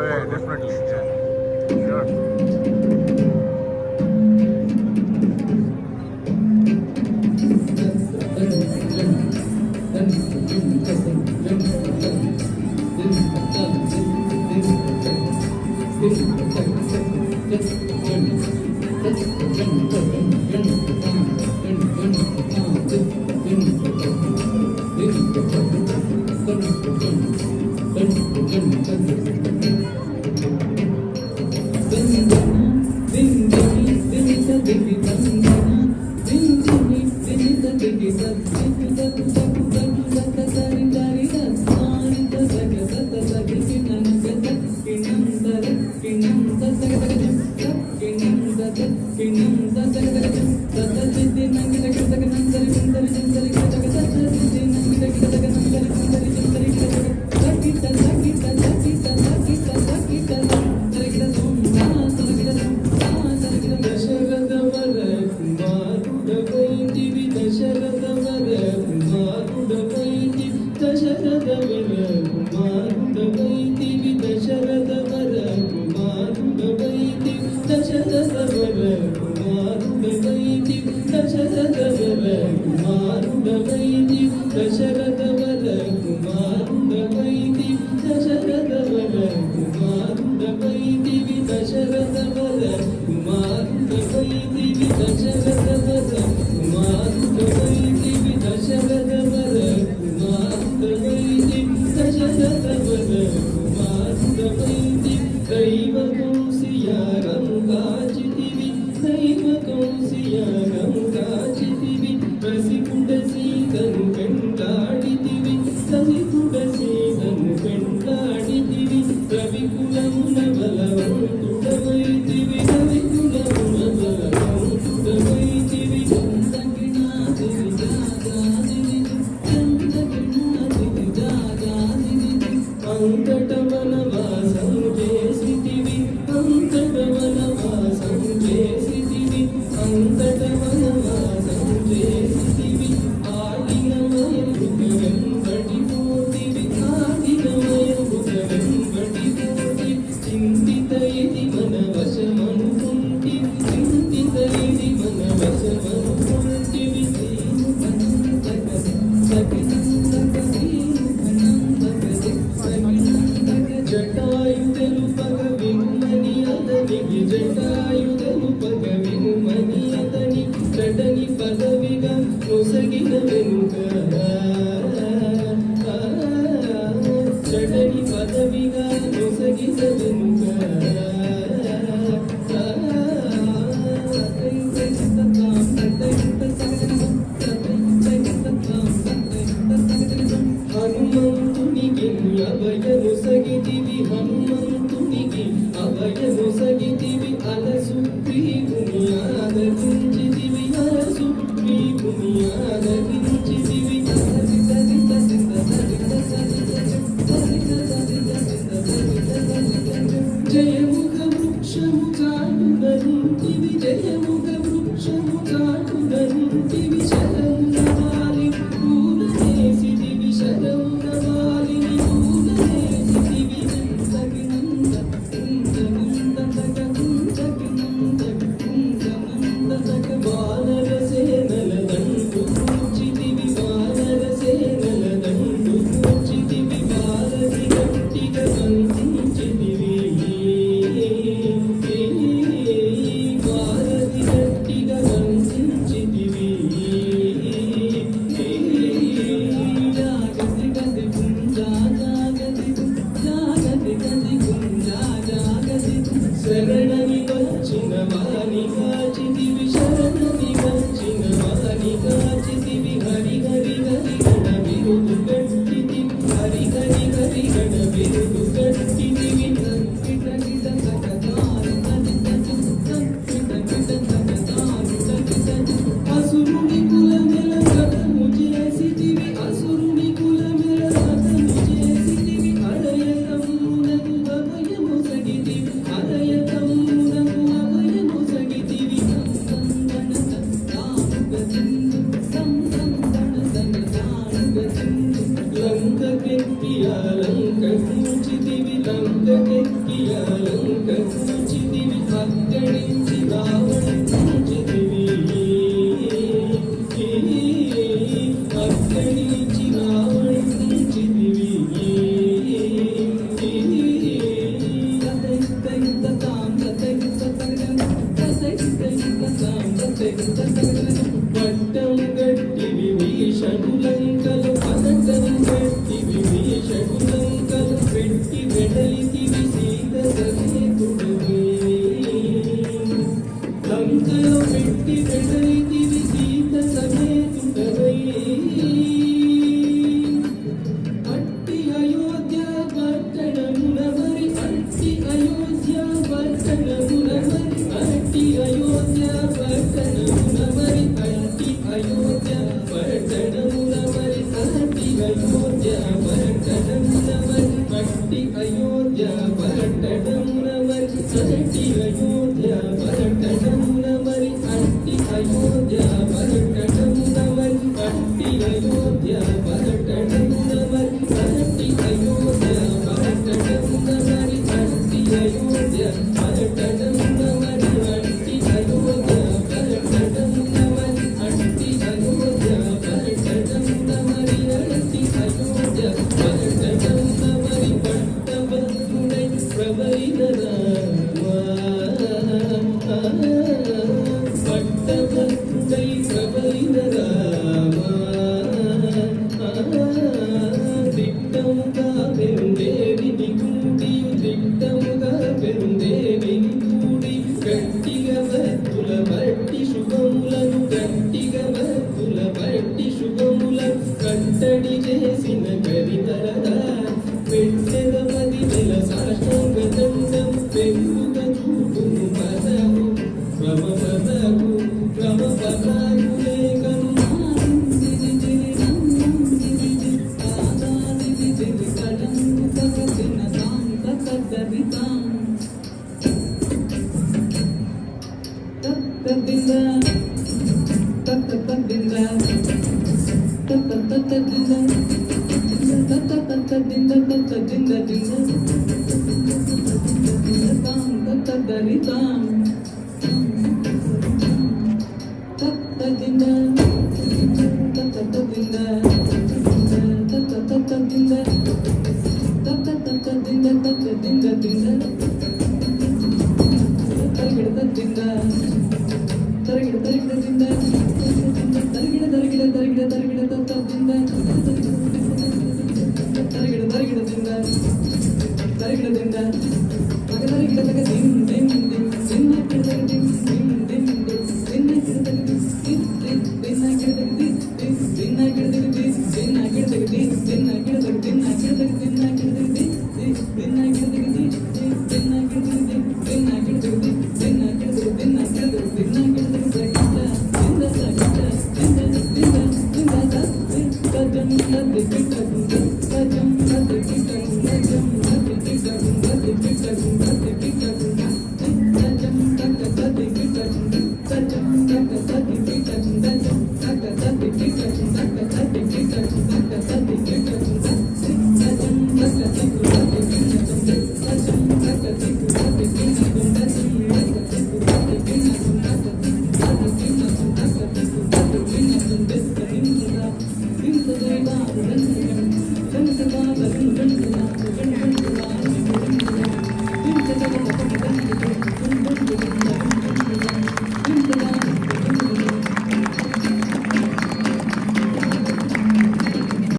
yeah, definitely. Yeah. Sure. అలంకరించితివి అక్కడించి రావణించితివి అక్కడించి రావణించితివి పట్టం గట్టి విభీషణులంకలు పదటం గట్టి విభీషణులంకలు పెట్టి వెడలితివి సీత ససేతుడవే లంకలో పెట్టి వెడలితివి సీత ససేతుడవై అట్టి అయోధ్య పట్టణమున మరి అట్టి అయోధ్య పట్టణమున మరి అట్టి అయోధ్య పట్టణమున మరి అట్టి అయోధ్య పట్టణమున మరి అట్టి అయోధ్య పట్టణమున మరి అట్టి అయోధ్య పట్టణమున మరి అట్టి అయోధ్య పట్టణమున మరి అట్టి అయోధ్య పట్టణమున మరి అట్టి అయోధ్య పట్టణమున మరి అట్టి అయోధ్య పట్టణమున మరి అట్టి అయోధ్య పట్టణమున మరి అట్టి అయోధ్య పట్టణమున మరి అట్టి అయోధ్య పట్టణమున మరి అట్టి అయోధ్య పట్టణమున మరి పట్టభద్రుడై ప్రబలిన రామా పట్టభద్రుడై ప్రబలిన రామా దిట్టముగా పెరుందేవిని కూడియు దిట్టముగా పెరుందేవిని కూడి గట్టిగా భక్తుల బట్టి శుభములను గట్టిగా భక్తుల బట్టి శుభములను కట్టడి చేసిన కవితరదా పెట్టెద 10,000 సాష్టాంగ దండం పెరుగుగ చూపుము పదము క్రమ పదకు క్రమ పదకు లేఖను